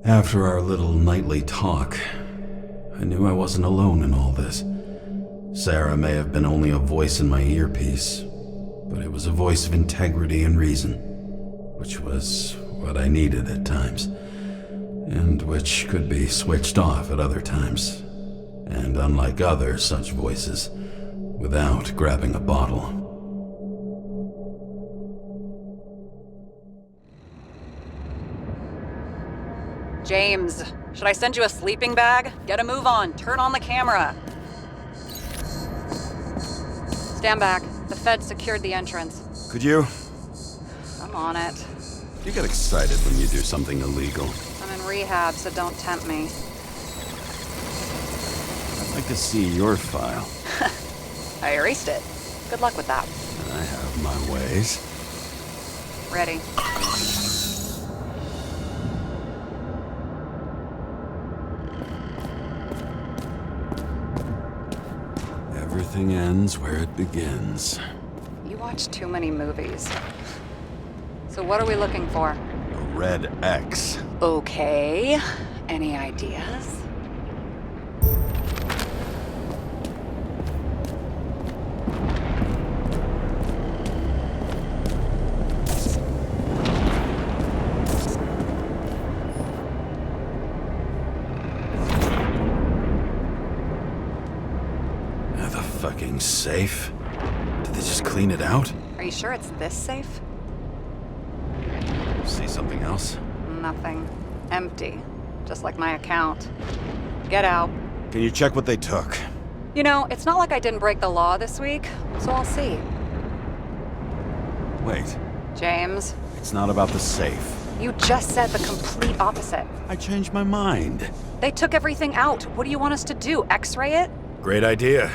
After our little nightly talk, I knew I wasn't alone in all this. Sarah may have been only a voice in my earpiece, but it was a voice of integrity and reason, which was what I needed at times, and which could be switched off at other times, and unlike other such voices, without grabbing a bottle. James, should I send you a sleeping bag? Get a move on. Turn on the camera. Stand back. The Fed secured the entrance. Could you? I'm on it. You get excited when you do something illegal. I'm in rehab, so don't tempt me. I'd like to see your file. I erased it. Good luck with that. I have my ways. Ready. Everything ends where it begins. You watch too many movies. So what are we looking for? A red X. Okay. Any ideas? Fucking safe? Did they just clean it out? Are you sure it's this safe? See something else? Nothing. Empty. Just like my account. Get out. Can you check what they took? You know, it's not like I didn't break the law this week, so I'll see. Wait. James. It's not about the safe. You just said the complete opposite. I changed my mind. They took everything out. What do you want us to do? X-ray it? Great idea.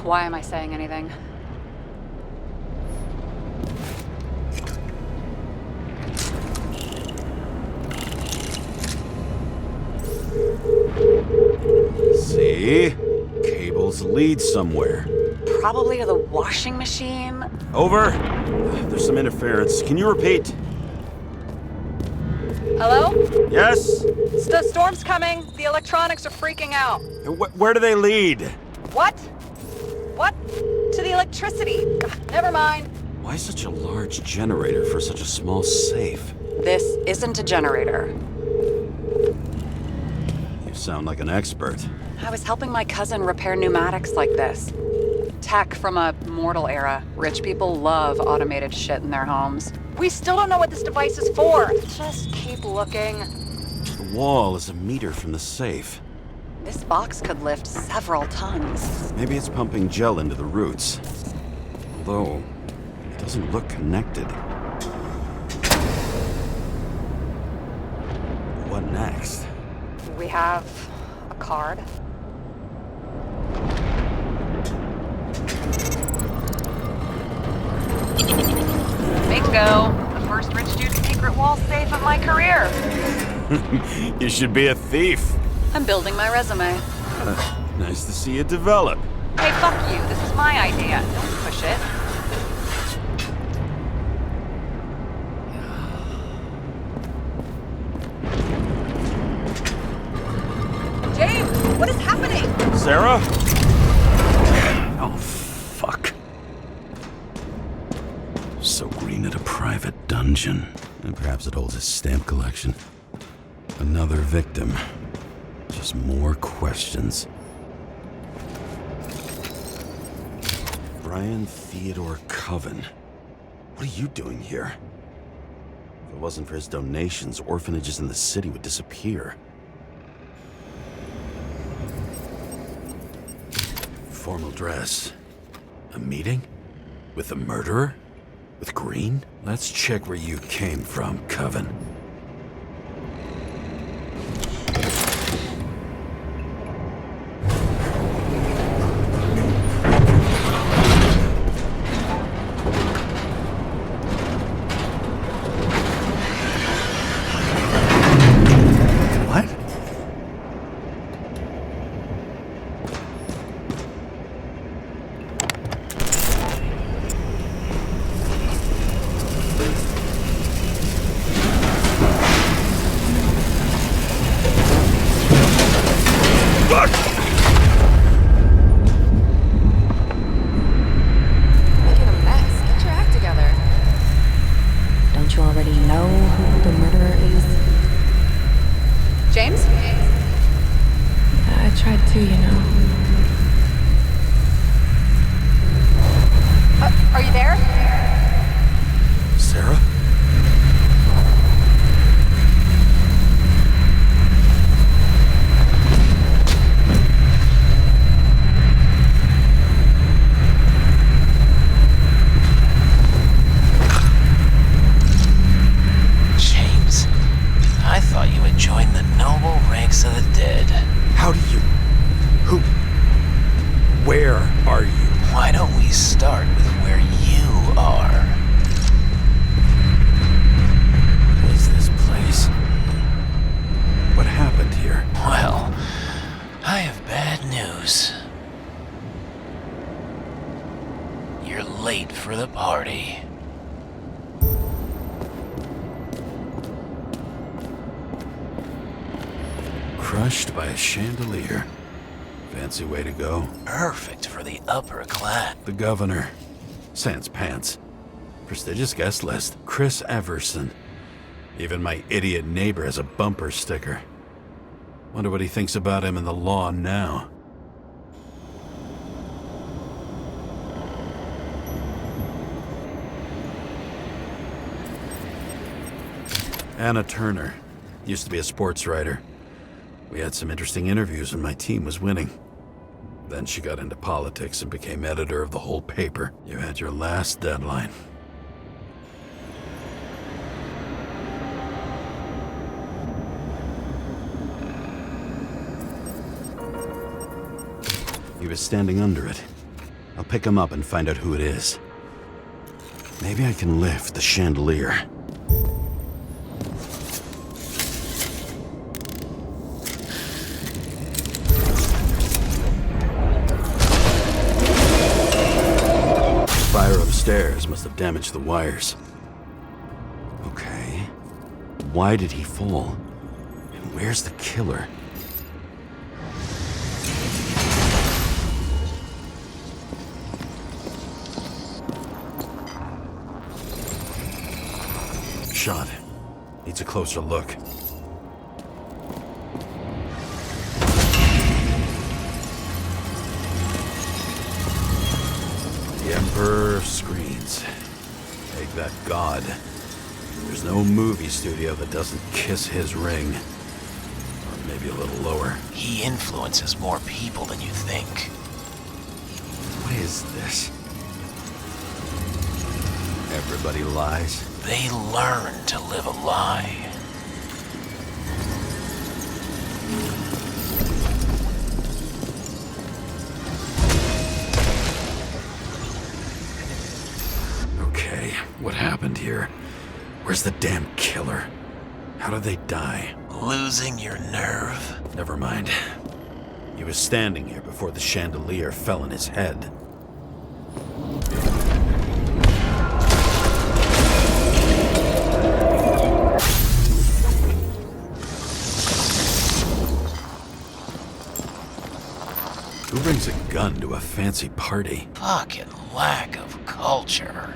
Why am I saying anything? See? Cables lead somewhere. Probably to the washing machine. Over. There's some interference. Can you repeat? Hello? Yes? The storm's coming. The electronics are freaking out. Where do they lead? What? What? To the electricity. Never mind. Why such a large generator for such a small safe? This isn't a generator. You sound like an expert. I was helping my cousin repair pneumatics like this. Tech from a mortal era. Rich people love automated shit in their homes. We still don't know what this device is for. Just keep looking. The wall is a meter from the safe. This box could lift several tons. Maybe it's pumping gel into the roots. Although, it doesn't look connected. What next? We have a card. Bingo! The first rich dude's secret wall safe of my career. You should be a thief. I'm building my resume. Nice to see it develop. Hey, fuck you. This is my idea. Don't push it. James, what is happening? Sarah? Oh, fuck. So Green at a private dungeon. And perhaps it holds his stamp collection. Another victim. Just more questions. Brian Theodore Coven. What are you doing here? If it wasn't for his donations, orphanages in the city would disappear. Formal dress. A meeting? With the murderer? With Green? Let's check where you came from, Coven. know who the murderer is? James? I tried to, you know. Are you there? Sarah? James, I thought you had joined the noble ranks of the dead. How do you... Who... Where are you? Why don't we start with where you are? What is this place? What happened here? Well, I have bad news. You're late for the party. Crushed by a chandelier. Fancy way to go. Perfect for the upper class. The governor. Sans pants. Prestigious guest list. Chris Everson. Even my idiot neighbor has a bumper sticker. Wonder what he thinks about him and the law now. Anna Turner. Used to be a sports writer. We had some interesting interviews when my team was winning. Then she got into politics and became editor of the whole paper. You had your last deadline. He was standing under it. I'll pick him up and find out who it is. Maybe I can lift the chandelier. Fire upstairs must have damaged the wires. Okay. Why did he fall? And where's the killer? Shot. Needs a closer look. The Emperor screens. Take that god. There's no movie studio that doesn't kiss his ring. Or maybe a little lower. He influences more people than you think. What is this? Everybody lies. They learn to live a lie. Okay, what happened here? Where's the damn killer? How did they die? Losing your nerve? Never mind. He was standing here before the chandelier fell on his head. Who brings a gun to a fancy party? Fucking lack of culture.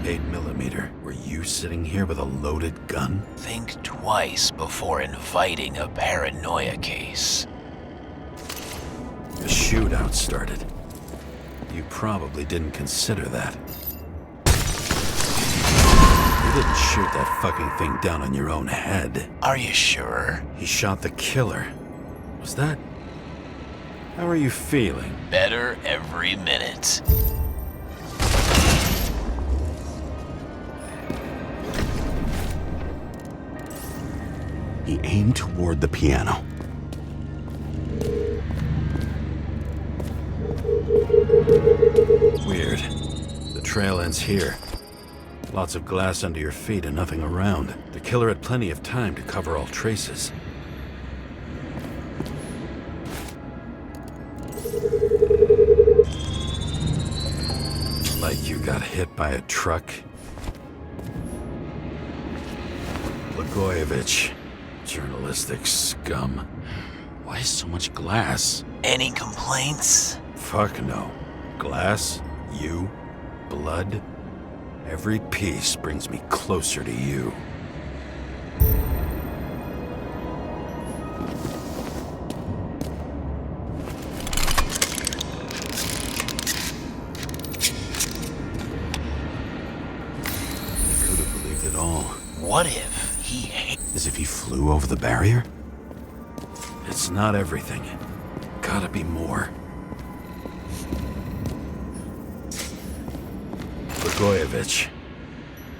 8mm. Were you sitting here with a loaded gun? Think twice before inviting a paranoia case. The shootout started. You probably didn't consider that. You didn't shoot that fucking thing down on your own head. Are you sure? He shot the killer. Was that... How are you feeling? Better every minute. He aimed toward the piano. Weird. The trail ends here. Lots of glass under your feet and nothing around. The killer had plenty of time to cover all traces. Like you got hit by a truck. Blagojevich. Journalistic scum. Why so much glass? Any complaints? Fuck no. Glass, you, blood, every peace brings me closer to you. What if he As if he flew over the barrier? It's not everything. Gotta be more. Blagojevich.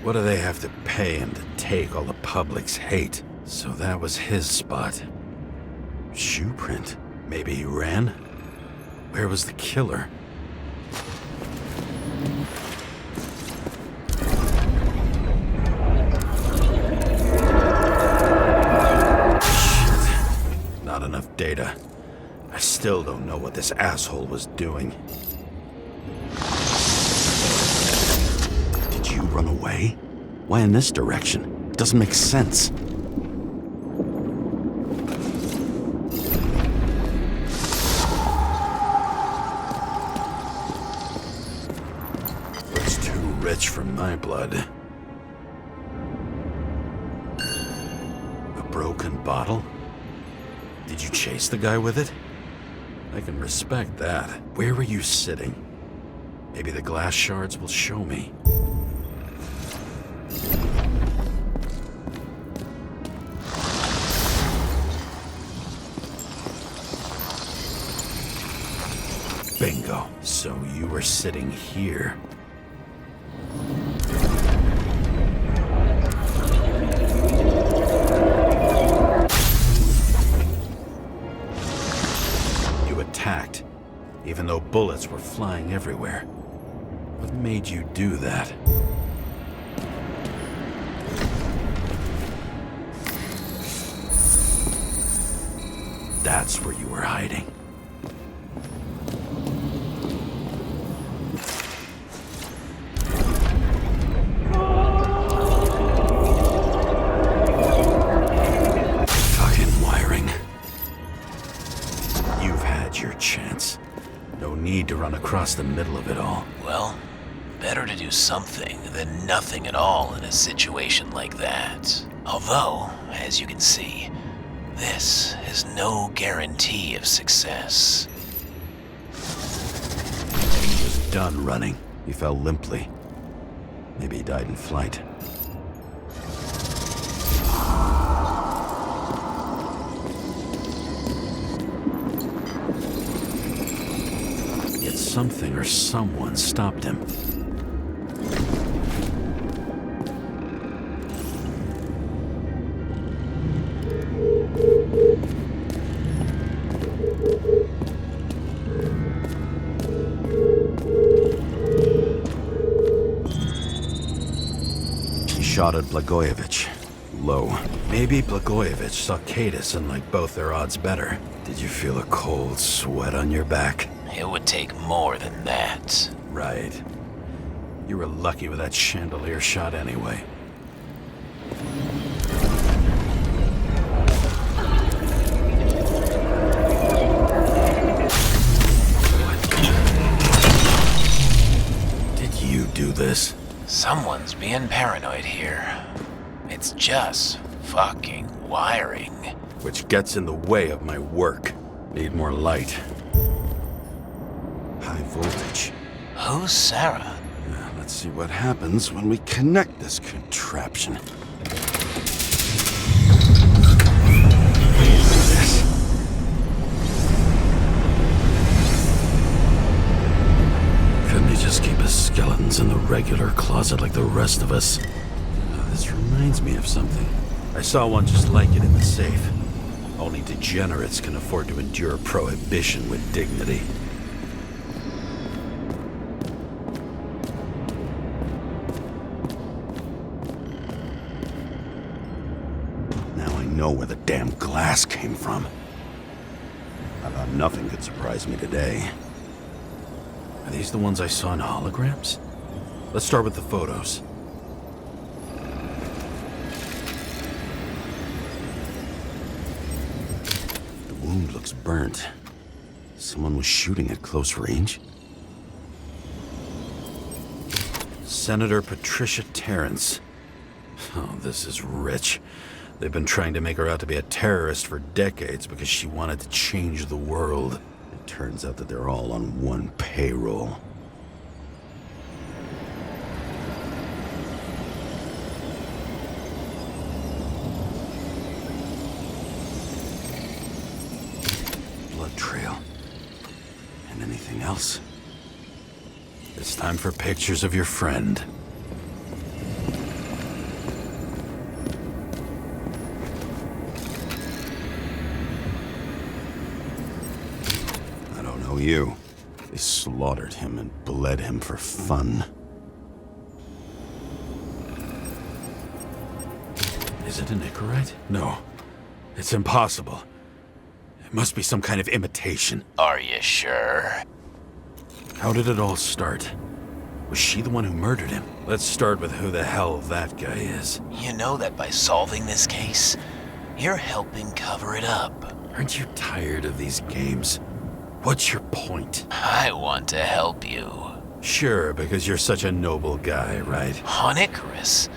What do they have to pay him to take all the public's hate? So that was his spot. Shoe print. Maybe he ran? Where was the killer? Not enough data. I still don't know what this asshole was doing. Did you run away? Why in this direction? It doesn't make sense. It's too rich for my blood. A broken bottle? Did you chase the guy with it? I can respect that. Where were you sitting? Maybe the glass shards will show me. Bingo. So you were sitting here. Attacked, even though bullets were flying everywhere. What made you do that? That's where you were hiding. Need to run across the middle of it all. Well, better to do something than nothing at all in a situation like that. Although, as you can see, this is no guarantee of success. He was done running. He fell limply. Maybe he died in flight. Something or someone stopped him. He shot at Blagojevich. Low. Maybe Blagojevich saw Cadis and liked both their odds better. Did you feel a cold sweat on your back? It would take more than that. Right. You were lucky with that chandelier shot anyway. Did you do this? Someone's being paranoid here. It's just fucking wiring. Which gets in the way of my work. Need more light. High voltage. Who's Sarah? Let's see what happens when we connect this contraption. Couldn't he just keep his skeletons in the regular closet like the rest of us? This reminds me of something. I saw one just like it in the safe. Only degenerates can afford to endure prohibition with dignity. Know where the damn glass came from. I thought nothing could surprise me today. Are these the ones I saw in holograms? Let's start with the photos. The wound looks burnt. Someone was shooting at close range? Senator Patricia Terrence. Oh, this is rich. They've been trying to make her out to be a terrorist for decades because she wanted to change the world. It turns out that they're all on one payroll. Blood trail. And anything else? It's time for pictures of your friend. I don't know you. They slaughtered him and bled him for fun. Is it a Nicorite? No. It's impossible. It must be some kind of imitation. Are you sure? How did it all start? Was she the one who murdered him? Let's start with who the hell that guy is. You know that by solving this case, you're helping cover it up. Aren't you tired of these games? What's your point? I want to help you. Sure, because you're such a noble guy, right? On Icarus,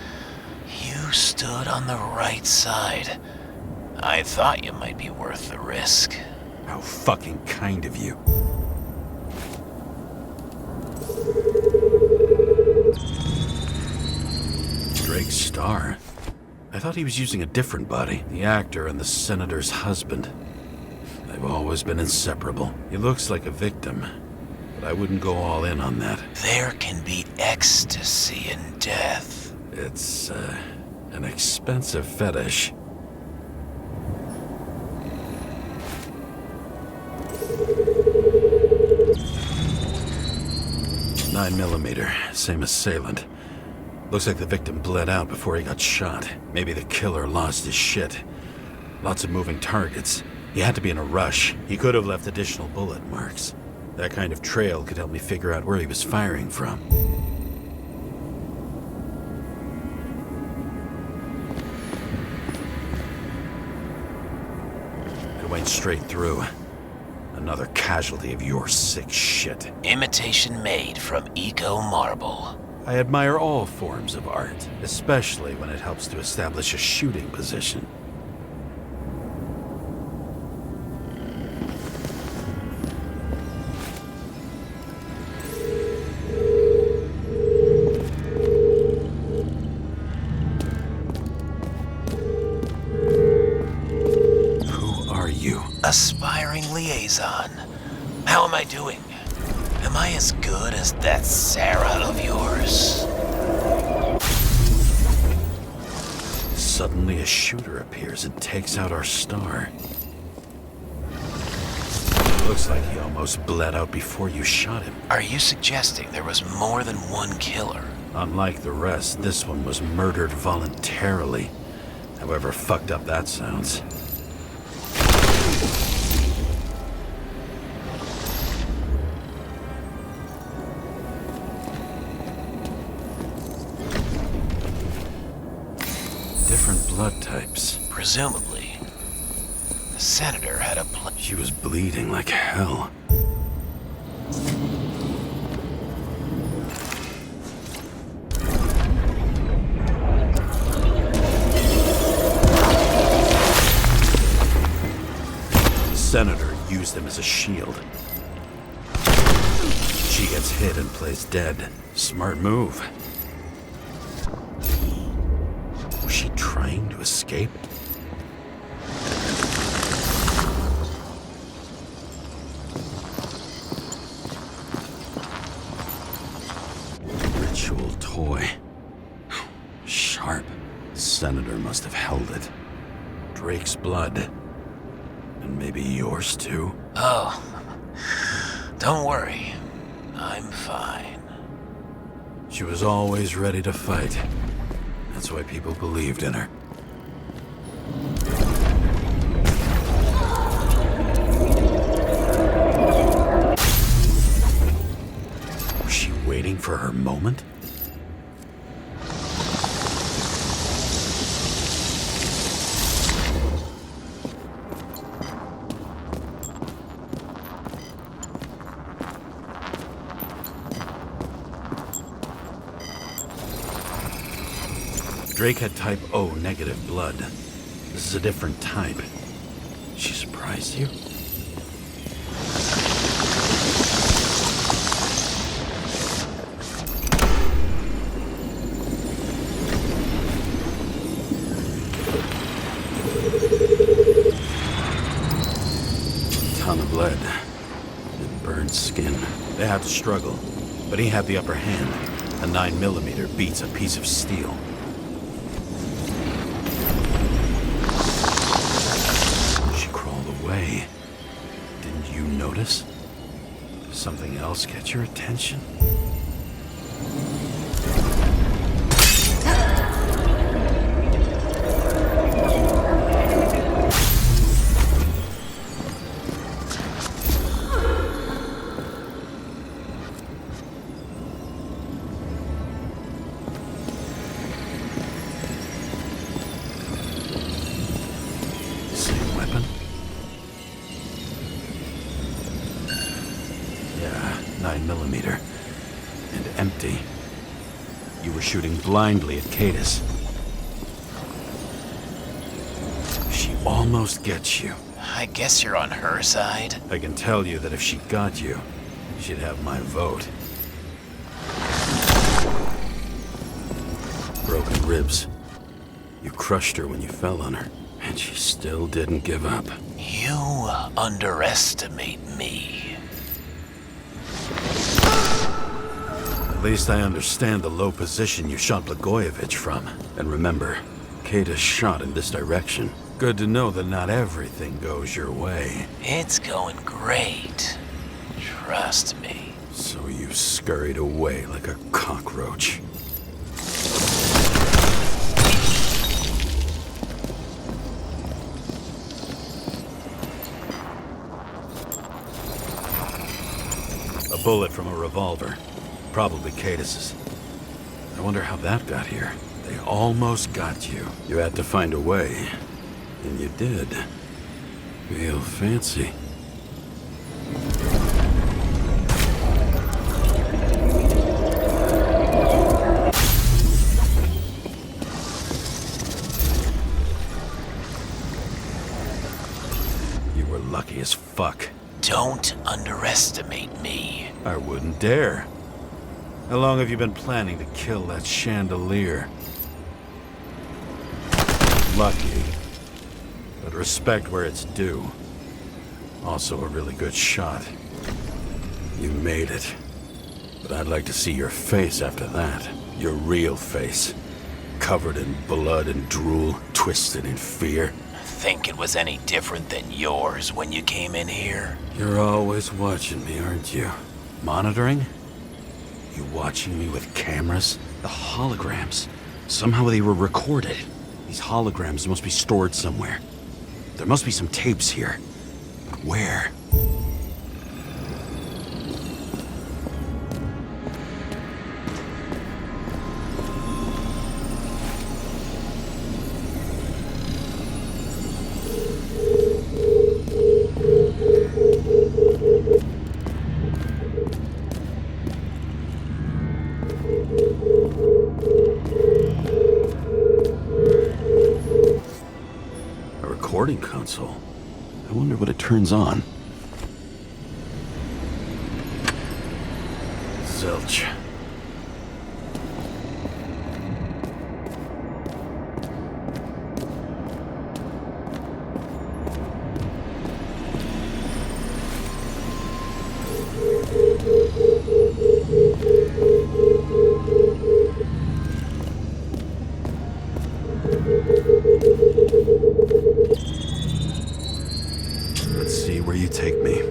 you stood on the right side. I thought you might be worth the risk. How fucking kind of you. Drake's star. I thought he was using a different body. The actor and the senator's husband. They've always been inseparable. He looks like a victim, but I wouldn't go all in on that. There can be ecstasy in death. It's, an expensive fetish. .9mm, same assailant. Looks like the victim bled out before he got shot. Maybe the killer lost his shit. Lots of moving targets. He had to be in a rush. He could have left additional bullet marks. That kind of trail could help me figure out where he was firing from. It went straight through. Another casualty of your sick shit. Imitation made from eco marble. I admire all forms of art, especially when it helps to establish a shooting position. Who are you? Aspiring liaison. How am I doing? Am I as good as that Sarah of yours? Suddenly a shooter appears and takes out our star. Looks like he almost bled out before you shot him. Are you suggesting there was more than one killer? Unlike the rest, this one was murdered voluntarily. However fucked up that sounds. Different blood types. Presumably, the senator had a plan. She was bleeding like hell. The senator used him as a shield. She gets hit and plays dead. Smart move. Was she trying to escape? Ritual toy. Sharp. Senator must have held it. Drake's blood. And maybe yours too? Oh, don't worry. I'm fine. She was always ready to fight. That's why people believed in her. Was she waiting for her moment? Drake had type O negative blood. This is a different type. She surprised you? Ton of lead and burned skin. They had to struggle, but he had the upper hand. A 9mm beats a piece of steel. She crawled away. Didn't you notice? Did something else catch your attention? Same weapon? Yeah, 9mm. And empty. You were shooting blindly at Cadis. She almost gets you. I guess you're on her side. I can tell you that if she got you, she'd have my vote. Broken ribs. You crushed her when you fell on her, and she still didn't give up. You underestimate me. At least I understand the low position you shot Blagojevich from. And remember, Kate is shot in this direction. Good to know that not everything goes your way. It's going great. Trust me. So you scurried away like a cockroach. A bullet from a revolver. Probably Cadis's. I wonder how that got here. They almost got you. You had to find a way. And you did. Real fancy. You were lucky as fuck. Don't underestimate me. I wouldn't dare. How long have you been planning to kill that chandelier? Lucky. But respect where it's due. Also a really good shot. You made it. But I'd like to see your face after that. Your real face. Covered in blood and drool, twisted in fear. Think it was any different than yours when you came in here? You're always watching me, aren't you? Monitoring? You watching me with cameras? The holograms. Somehow they were recorded. These holograms must be stored somewhere. There must be some tapes here. But where? Recording console. I wonder what it turns on. Zilch. Let's see where you take me.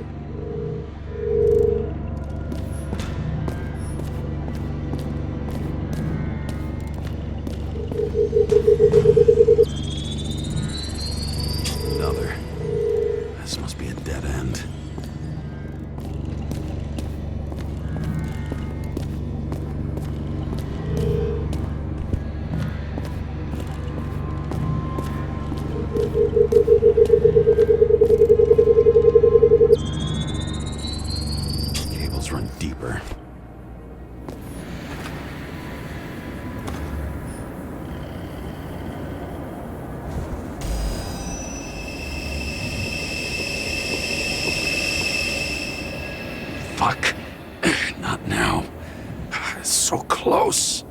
house!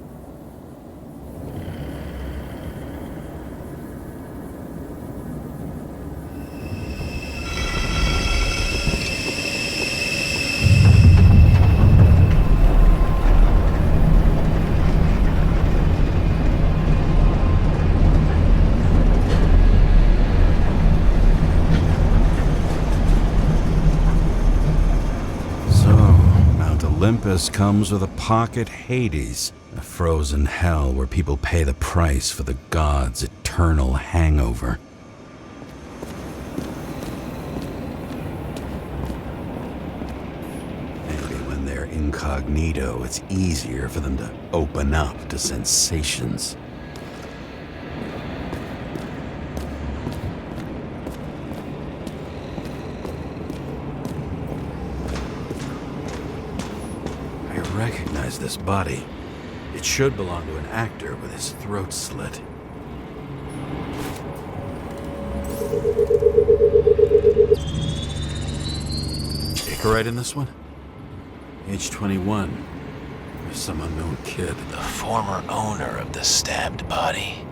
Olympus comes with a pocket Hades, a frozen hell where people pay the price for the gods' eternal hangover. Maybe when they're incognito, it's easier for them to open up to sensations. I recognize this body. It should belong to an actor with his throat slit. Icarite in this one? Age 21. Some unknown kid. The former owner of the stabbed body.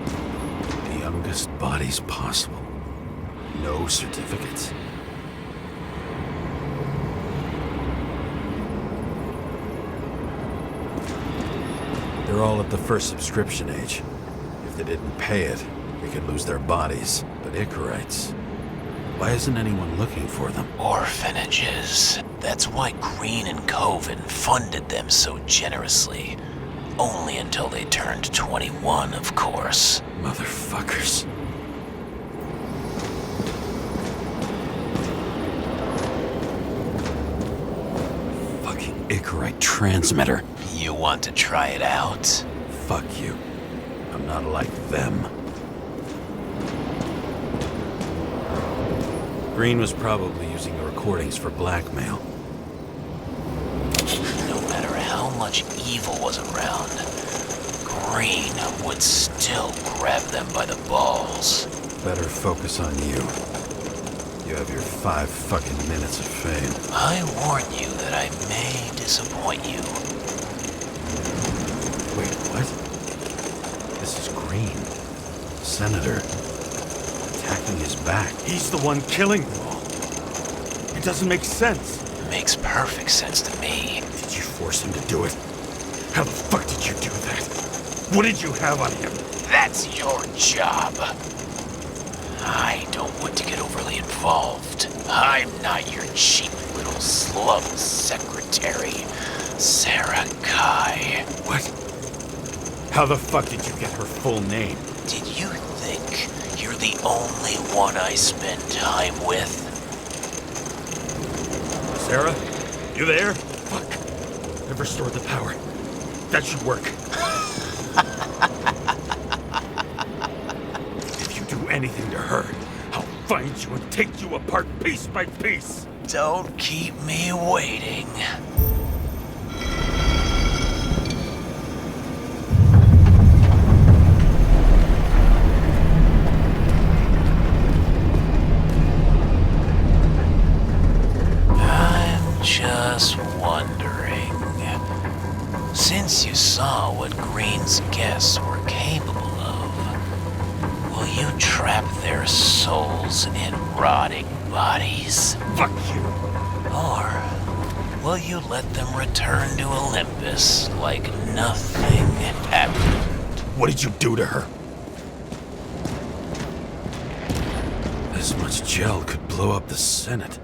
The youngest bodies possible. No certificates. They're all at the first subscription age. If they didn't pay it, they could lose their bodies. But Icarites, why isn't anyone looking for them? Orphanages. That's why Green and Coven funded them so generously. Only until they turned 21, of course. Motherfuckers. Fucking Icarite transmitter. You want to try it out? Fuck you. I'm not like them. Green was probably using the recordings for blackmail. No matter how much evil was around, Green would still grab them by the balls. Better focus on you. You have your 5 fucking minutes of fame. I warn you that I may disappoint you. Wait, what? This is Green. Senator. Attacking his back. He's the one killing them all. It doesn't make sense. Makes perfect sense to me. Did you force him to do it? How the fuck did you do that? What did you have on him? That's your job. I don't want to get overly involved. I'm not your cheap little slum secretary, Sarah Kai. What? How the fuck did you get her full name? Did you think you're the only one I spend time with? Sarah? You there? Fuck. I've restored the power. That should work. If you do anything to her, I'll find you and take you apart piece by piece. Don't keep me waiting. Just wondering, since you saw what Green's guests were capable of, will you trap their souls in rotting bodies? Fuck you! Or will you let them return to Olympus like nothing happened? What did you do to her? This much gel could blow up the Senate.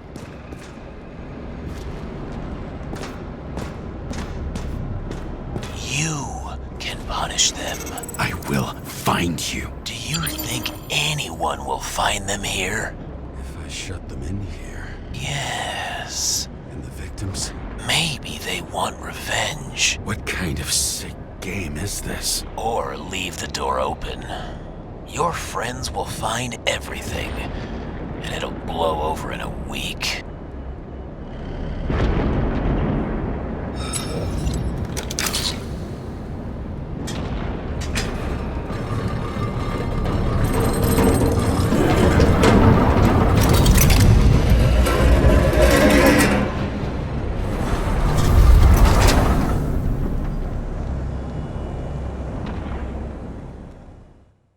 You can punish them. I will find you. Do you think anyone will find them here? If I shut them in here. Yes. And the victims? Maybe they want revenge. What kind of sick game is this? Or leave the door open. Your friends will find everything, and it'll blow over in a week.